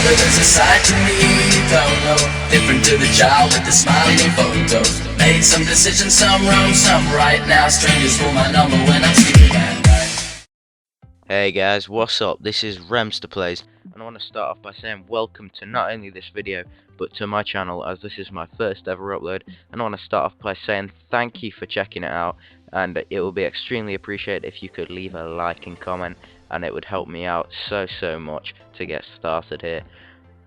mother is a sight to me, you don't know. Different to the child with the smiling photos. Made some decisions, some wrong, some right. Now strangers for my number when I'm sleeping at night. Hey guys, what's up? This is Remster Plays, and I want to start off by saying welcome to not only this video, but to my channel, as this is my first ever upload. And I want to start off by saying thank you for checking it out, and it will be extremely appreciated if you could leave a like and comment, and it would help me out so much to get started here.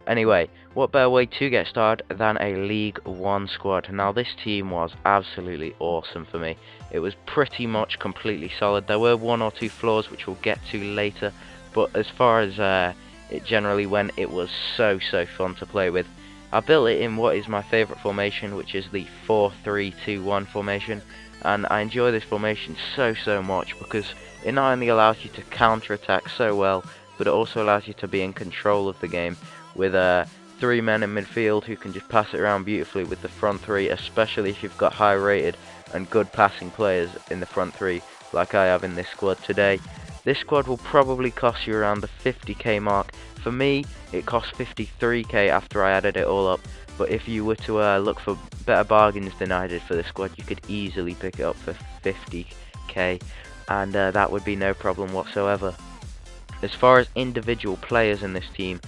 Anyway, what better way to get started than a League 1 squad? Now this team was absolutely awesome for me. It was pretty much completely solid. There were one or two flaws which we'll get to later, but as far as it generally went, it was so fun to play with. I built it in what is my favourite formation, which is the 4-3-2-1 formation, and I enjoy this formation so much because it not only allows you to counter-attack so well, but it also allows you to be in control of the game with three men in midfield who can just pass it around beautifully with the front three, especially if you've got high rated and good passing players in the front three like I have in this squad today. This squad will probably cost you around the 50k mark. For me, it cost 53k after I added it all up, but if you were to look for better bargains than I did for this squad, you could easily pick it up for 50k, and that would be no problem whatsoever. As far as individual players in this team,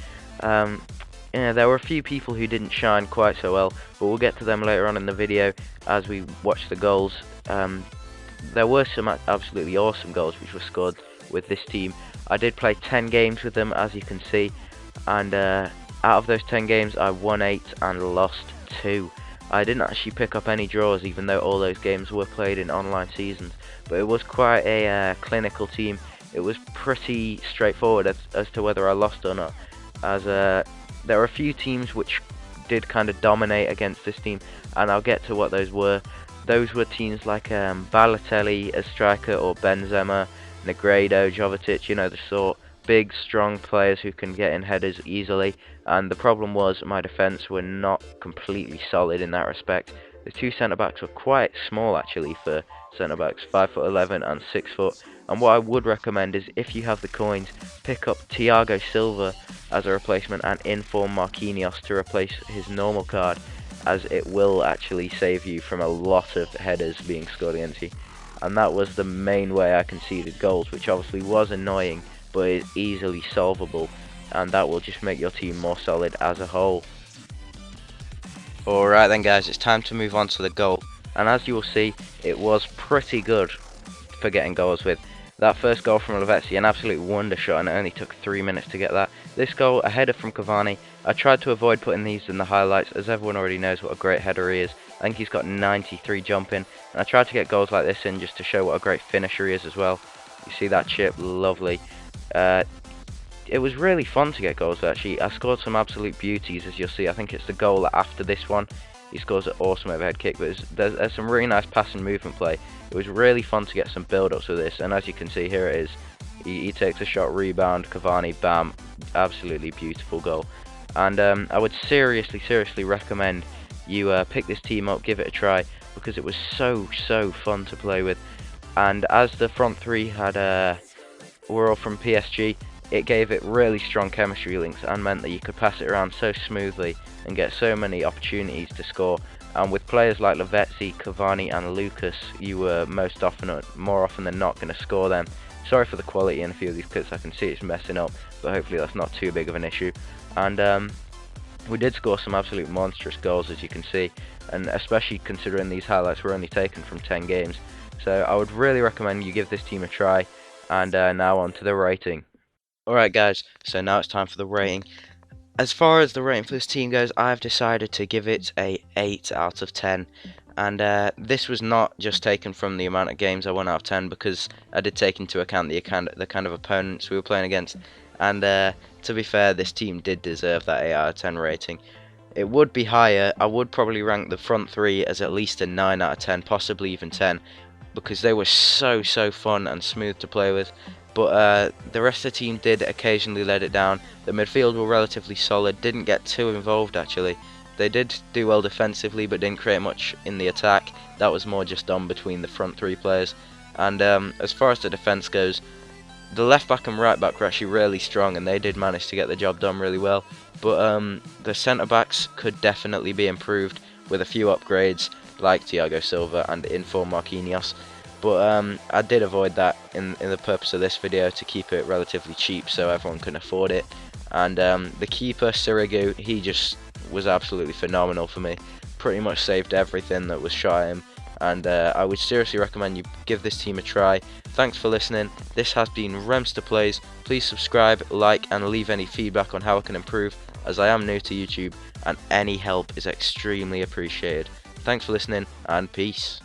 there were a few people who didn't shine quite so well, but we'll get to them later on in the video as we watch the goals. There were some absolutely awesome goals which were scored with this team. I did play 10 games with them, as you can see, and out of those 10 games I won 8 and lost 2. I didn't actually pick up any draws, even though all those games were played in online seasons, but it was quite a clinical team. It was pretty straightforward as to whether I lost or not, as there were a few teams which did kind of dominate against this team, and I'll get to what those were. Those were teams like Balotelli as striker, or Benzema, Negredo, Jovetic, you know the sort. Big, strong players who can get in headers easily, and the problem was my defence were not completely solid in that respect. The two centre-backs were quite small actually for centre-backs, 5'11" and 6 foot. And what I would recommend is, if you have the coins, pick up Thiago Silva as a replacement and inform Marquinhos to replace his normal card, as it will actually save you from a lot of headers being scored against you. And that was the main way I conceded goals, which obviously was annoying, but is easily solvable, and that will just make your team more solid as a whole. Alright then guys, it's time to move on to the goal, and as you will see, it was pretty good for getting goals with. That first goal from Lavezzi, an absolute wonder shot, and it only took 3 minutes to get that. This goal, a header from Cavani. I tried to avoid putting these in the highlights, as everyone already knows what a great header he is. I think he's got 93 jumping, and I tried to get goals like this in just to show what a great finisher he is as well. You see that chip, lovely. It was really fun to get goals actually. I scored some absolute beauties, as you'll see. I think it's the goal after this one. He scores an awesome overhead kick, but there's some really nice pass and movement play. It was really fun to get some build-ups with this, and as you can see, here it is. He takes a shot, rebound, Cavani, bam, absolutely beautiful goal. And I would seriously recommend you pick this team up, give it a try, because it was so fun to play with. And as the front three were all from PSG, it gave it really strong chemistry links and meant that you could pass it around so smoothly and get so many opportunities to score. And with players like Lavezzi, Cavani and Lucas, you were more often than not going to score them. Sorry for the quality in a few of these clips, I can see it's messing up, but hopefully that's not too big of an issue. And we did score some absolute monstrous goals, as you can see, and especially considering these highlights were only taken from 10 games. So I would really recommend you give this team a try. And now on to the rating. Alright guys, so now it's time for the rating. As far as the rating for this team goes, I've decided to give it a 8 out of 10. And this was not just taken from the amount of games I won out of 10, because I did take into account the kind of opponents we were playing against. And to be fair, this team did deserve that 8 out of 10 rating. It would be higher. I would probably rank the front three as at least a 9 out of 10, possibly even 10, because they were so fun and smooth to play with. But the rest of the team did occasionally let it down. The midfield were relatively solid, didn't get too involved actually. They did do well defensively, but didn't create much in the attack. That was more just done between the front three players. And as far as the defence goes, The left back and right back were actually really strong, and they did manage to get the job done really well. But the centre backs could definitely be improved with a few upgrades, like Thiago Silva and inform Marquinhos. But I did avoid that in the purpose of this video, to keep it relatively cheap so everyone can afford it. And the keeper, Sirigu, he just was absolutely phenomenal for me. Pretty much saved everything that was shot at him. And I would seriously recommend you give this team a try. Thanks for listening. This has been Remster Plays. Please subscribe, like, and leave any feedback on how I can improve, as I am new to YouTube, and any help is extremely appreciated. Thanks for listening, and peace.